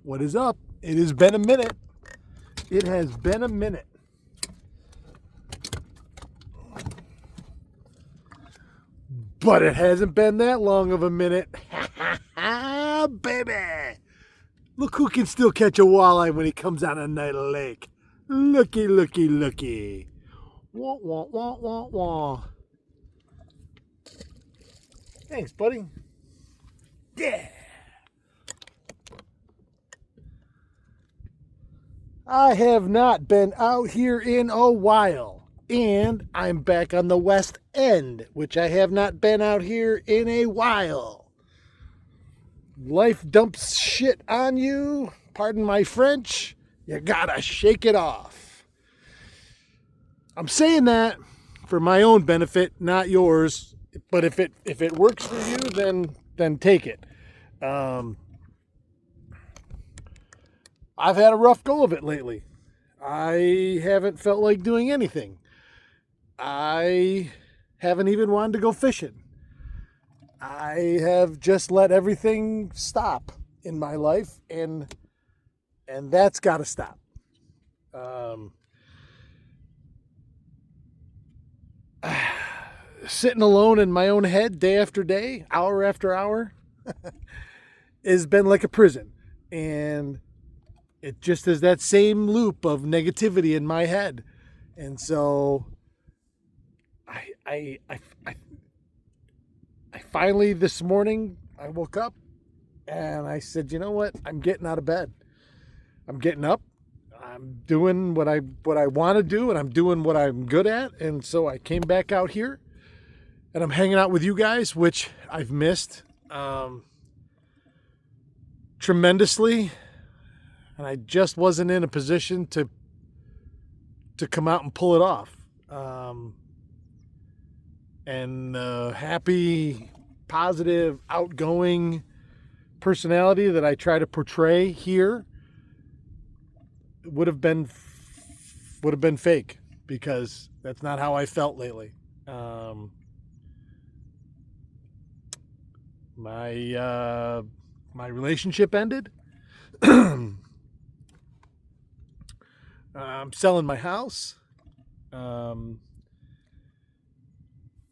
What is up? It has been a minute. It has been a minute. But it hasn't been that long of a minute. Baby! Look who can still catch a walleye when he comes on a night of lake. Looky, looky, looky. Wah, wah, wah, wah, wah. Thanks, buddy. Yeah. I have not been out here in a while. And I'm back on the West End, which I have not been out here in a while. Life dumps shit on you. Pardon my French. You gotta shake it off. I'm saying that for my own benefit, not yours. But if it works for you, then take it. I've had a rough go of it lately. I haven't felt like doing anything. I haven't even wanted to go fishing. I have just let everything stop in my life, and that's got to stop. Sitting alone in my own head day after day, hour after hour, has been like a prison. And it just is that same loop of negativity in my head. And so I finally this morning, I woke up and I said, you know what? I'm getting out of bed. I'm getting up. I'm doing what I want to do, and I'm doing what I'm good at. And so I came back out here. And I'm hanging out with you guys, which I've missed tremendously. And I just wasn't in a position to come out and pull it off. Happy, positive, outgoing personality that I try to portray here would have been fake, because that's not how I felt lately. My relationship ended. I'm selling my house.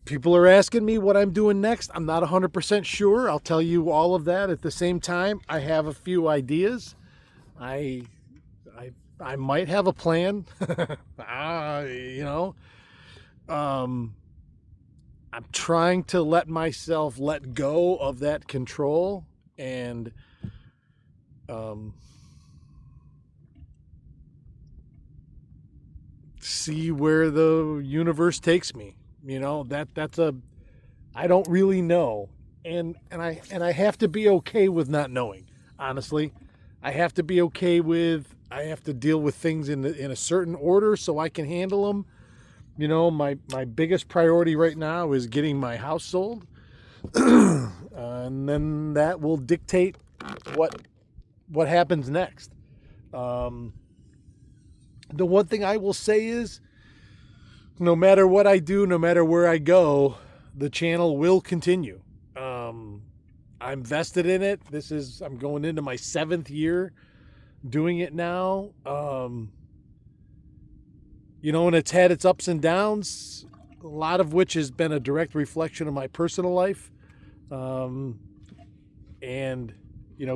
People are asking me what I'm doing next. I'm not 100% sure. I'll tell you all of that at the same time. I have a few ideas. I might have a plan. I'm trying to let myself let go of that control and see where the universe takes me. I don't really know. And I have to be okay with not knowing, honestly. I have to be okay with, I have to deal with things in a certain order so I can handle them. My biggest priority right now is getting my house sold. And then that will dictate what happens next. The one thing I will say is, no matter what I do, no matter where I go, the channel will continue. I'm vested in it. I'm going into my 7th year doing it now. And it's had its ups and downs, a lot of which has been a direct reflection of my personal life.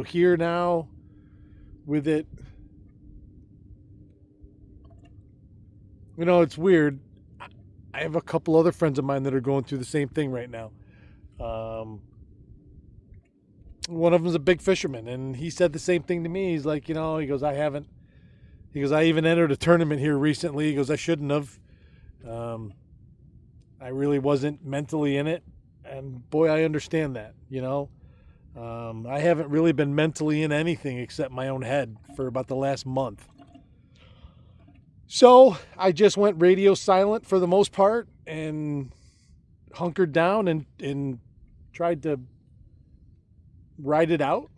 Here now with it, it's weird. I have a couple other friends of mine that are going through the same thing right now. One of them's a big fisherman, and he said the same thing to me. He's like, he goes, I even entered a tournament here recently. He goes, I shouldn't have. I really wasn't mentally in it. And boy, I understand that, I haven't really been mentally in anything except my own head for about the last month. So I just went radio silent for the most part and hunkered down and tried to ride it out.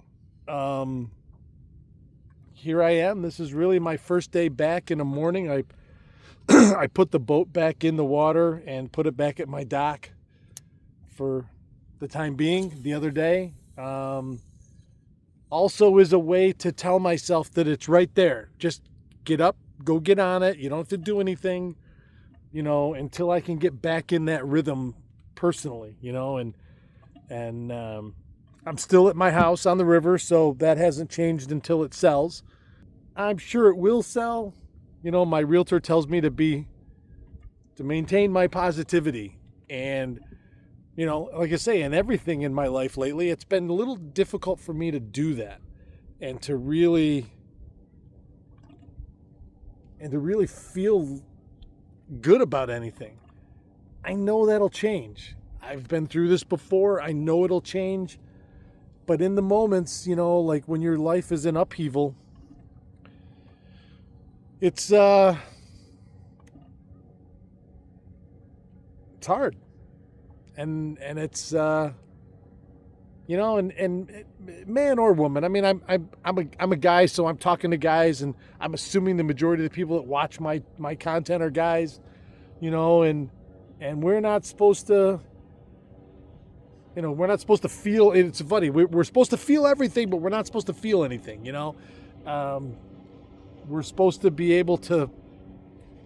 Here I am. This is really my first day back in the morning. I put the boat back in the water and put it back at my dock for the time being the other day. also is a way to tell myself that it's right there. Just get up, go get on it. You don't have to do anything, until I can get back in that rhythm personally, and I'm still at my house on the river, so that hasn't changed until it sells. I'm sure it will sell. My realtor tells me to maintain my positivity. And, like I say, in everything in my life lately, it's been a little difficult for me to do that and to really feel good about anything. I know that'll change. I've been through this before. I know it'll change. But in the moments, like when your life is in upheaval, it's hard. And it's and man or woman. I mean, I'm a guy, so I'm talking to guys, and I'm assuming the majority of the people that watch my content are guys, and we're not supposed to. We're not supposed to feel. It's funny. We're supposed to feel everything, but we're not supposed to feel anything. We're supposed to be able to.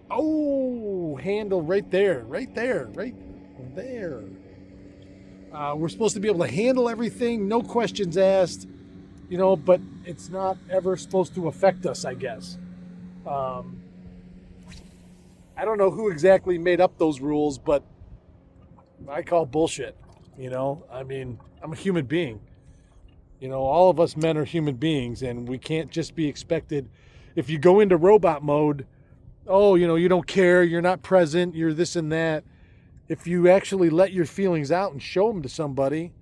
Handle right there. We're supposed to be able to handle everything, no questions asked, but it's not ever supposed to affect us, I guess. I don't know who exactly made up those rules, but I call bullshit. I mean, I'm a human being. All of us men are human beings, and we can't just be expected. If you go into robot mode, you don't care, you're not present, you're this and that. If you actually let your feelings out and show them to somebody,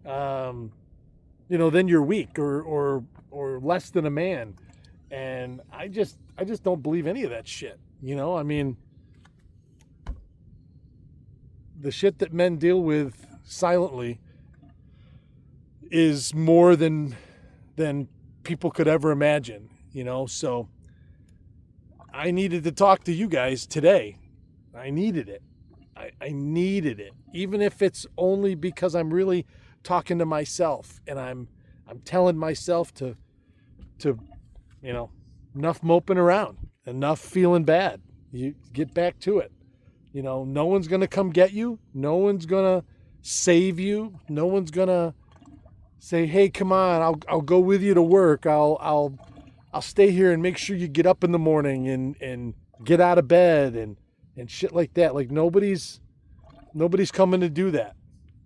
then you're weak or less than a man. And I just don't believe any of that shit. I mean, the shit that men deal with silently is more than people could ever imagine, so I needed to talk to you guys today. I needed it. I needed it, even if it's only because I'm really talking to myself and I'm telling myself to enough moping around, enough feeling bad. You get back to it. No one's gonna come get you. No one's gonna save you. No one's gonna say, "Hey, come on, I'll go with you to work. I'll stay here and make sure you get up in the morning and get out of bed and shit like that." Like nobody's coming to do that,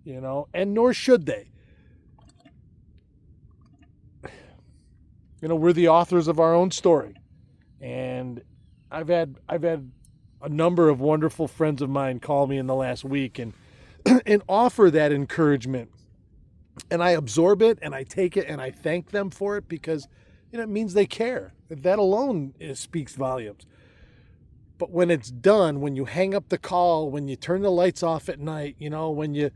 and nor should they. We're the authors of our own story. And I've had a number of wonderful friends of mine call me in the last week and and offer that encouragement. And I absorb it and I take it and I thank them for it because it means they care. That alone speaks volumes. But when it's done, when you hang up the call, when you turn the lights off at night, when you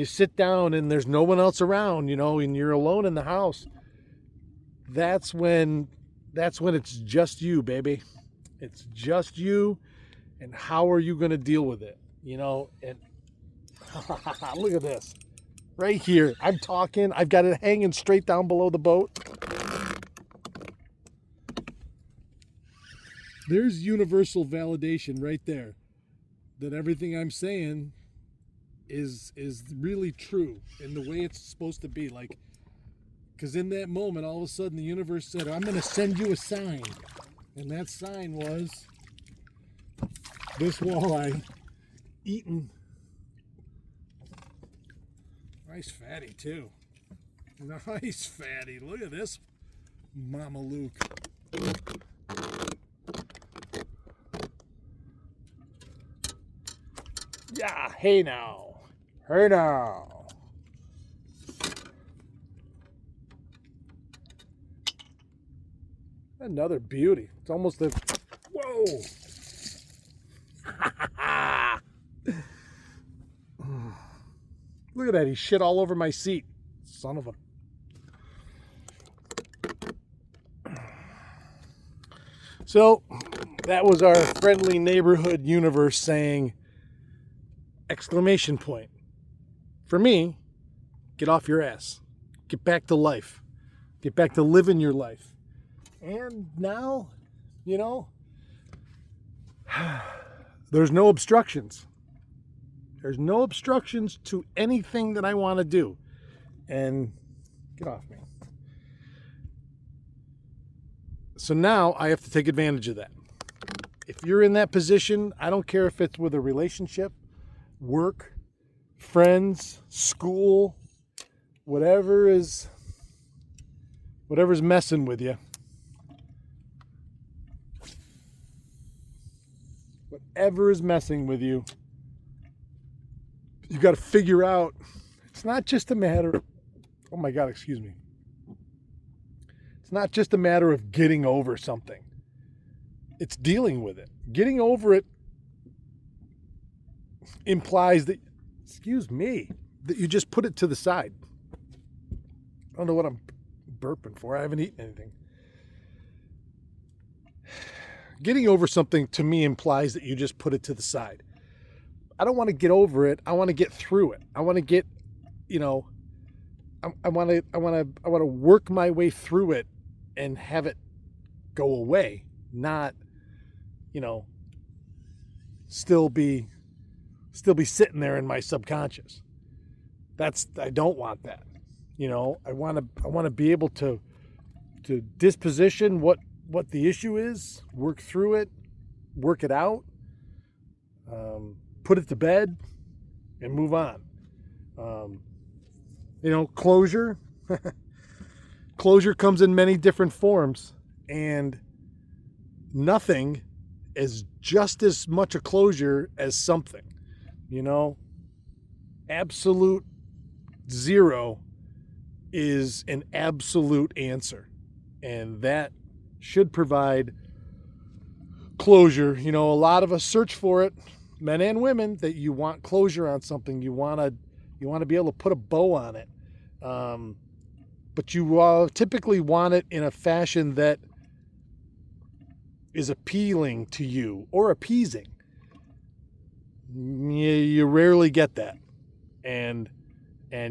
sit down and there's no one else around, and you're alone in the house, that's when it's just you, baby. It's just you, and how are you going to deal with it? And look at this. Right here. I'm talking. I've got it hanging straight down below the boat. There's universal validation right there that everything I'm saying is really true in the way it's supposed to be. Like, because in that moment, all of a sudden, the universe said, "I'm going to send you a sign." And that sign was this walleye eating. Nice fatty, too. Nice fatty. Look at this Mama Luke. Yeah, hey now. Hey now. Another beauty. It's almost a... Whoa! Look at that. He shit all over my seat. Son of a... So, that was our friendly neighborhood universe saying, exclamation point. For me, get off your ass. Get back to life. Get back to living your life. And now, you know, there's no obstructions. There's no obstructions to anything that I want to do. And get off me. So now I have to take advantage of that. If you're in that position, I don't care if it's with a relationship, work, friends, school, whatever's messing with you. Whatever is messing with you, you got to figure out. It's not just a matter. Oh my God, excuse me. It's not just a matter of getting over something. It's dealing with it. Getting over it implies that, excuse me, that you just put it to the side. I don't know what I'm burping for. I haven't eaten anything. Getting over something to me implies that you just put it to the side. I don't want to get over it. I want to get through it. I want to get, I want to work my way through it and have it go away, not, still be sitting there in my subconscious. I don't want that. I want to be able to disposition what the issue is, work through it, work it out, put it to bed, and move on. Closure. Closure comes in many different forms, and nothing is just as much a closure as something. Absolute zero is an absolute answer, and that should provide closure. A lot of us search for it, men and women, that you want closure on something. You want to be able to put a bow on it. But you typically want it in a fashion that is appealing to you or appeasing. You rarely get that. And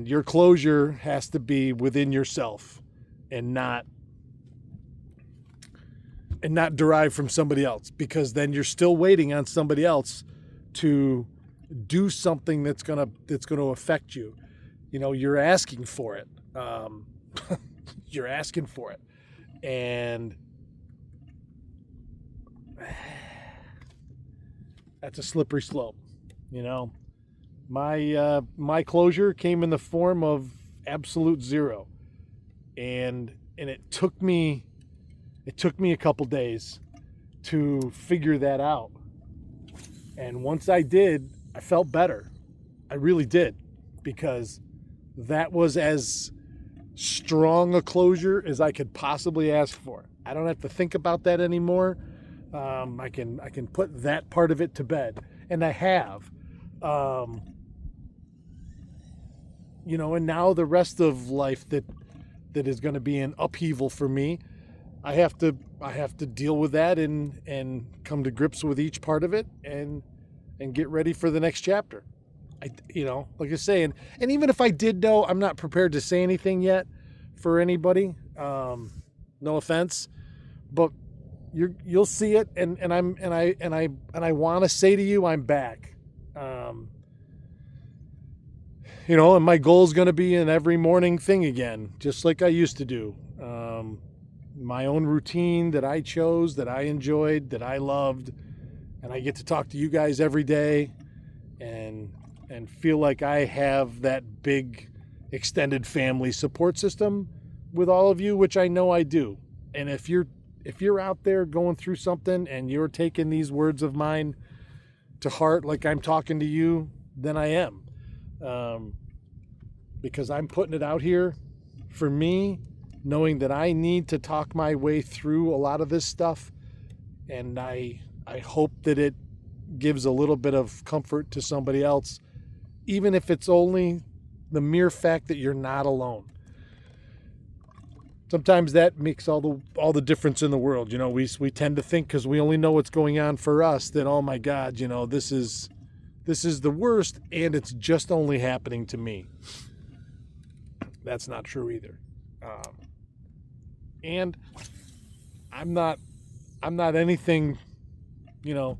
your closure has to be within yourself and not derived from somebody else, because then you're still waiting on somebody else to do something that's going to affect you. You're asking for it. You're asking for it. And that's a slippery slope. My closure came in the form of absolute zero. And it took me a couple days to figure that out. And once I did, I felt better. I really did, because that was as strong a closure as I could possibly ask for. I don't have to think about that anymore. I can put that part of it to bed, and I have. And now the rest of life that is going to be an upheaval for me, I have to deal with that and come to grips with each part of it and get ready for the next chapter. Like I say, and even if I did know, I'm not prepared to say anything yet for anybody. No offense, but you'll see it, and I want to say to you, I'm back. And my goal is going to be an every morning thing again, just like I used to do. My own routine that I chose, that I enjoyed, that I loved, and I get to talk to you guys every day, and feel like I have that big extended family support system with all of you, which I know I do. And if you're out there going through something and you're taking these words of mine to heart like I'm talking to you, then I am. Because I'm putting it out here for me, knowing that I need to talk my way through a lot of this stuff, and I hope that it gives a little bit of comfort to somebody else, even if it's only the mere fact that you're not alone. Sometimes that makes all the difference in the world. We tend to think, because we only know what's going on for us, that, oh my God, this is the worst, and it's just only happening to me. That's not true either. And I'm not anything, you know,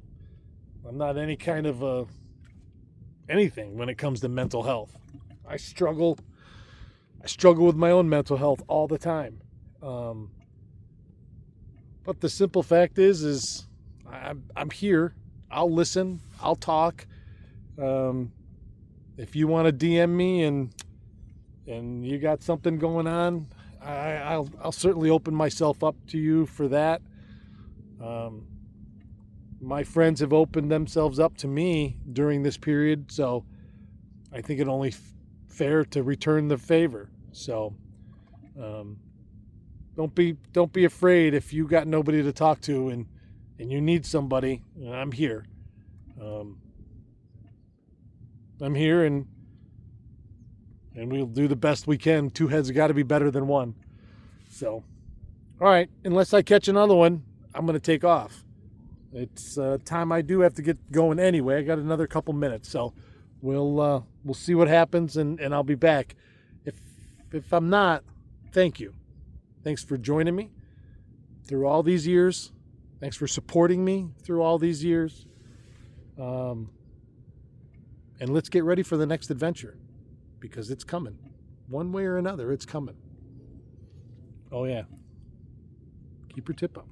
I'm not any kind of anything when it comes to mental health. I struggle with my own mental health all the time. But the simple fact is I'm here. I'll listen. I'll talk. If you want to DM me and you got something going on, I'll certainly open myself up to you for that. My friends have opened themselves up to me during this period, so I think it only fair to return the favor. So don't be afraid if you got nobody to talk to and you need somebody. I'm here. I'm here, and we'll do the best we can. Two heads got to be better than one. So, all right. Unless I catch another one, I'm going to take off. It's time I do have to get going anyway. I got another couple minutes, so we'll see what happens, and I'll be back. If I'm not, thank you. Thanks for joining me through all these years. Thanks for supporting me through all these years. And let's get ready for the next adventure, because it's coming. One way or another, it's coming. Oh, yeah. Keep your tip up.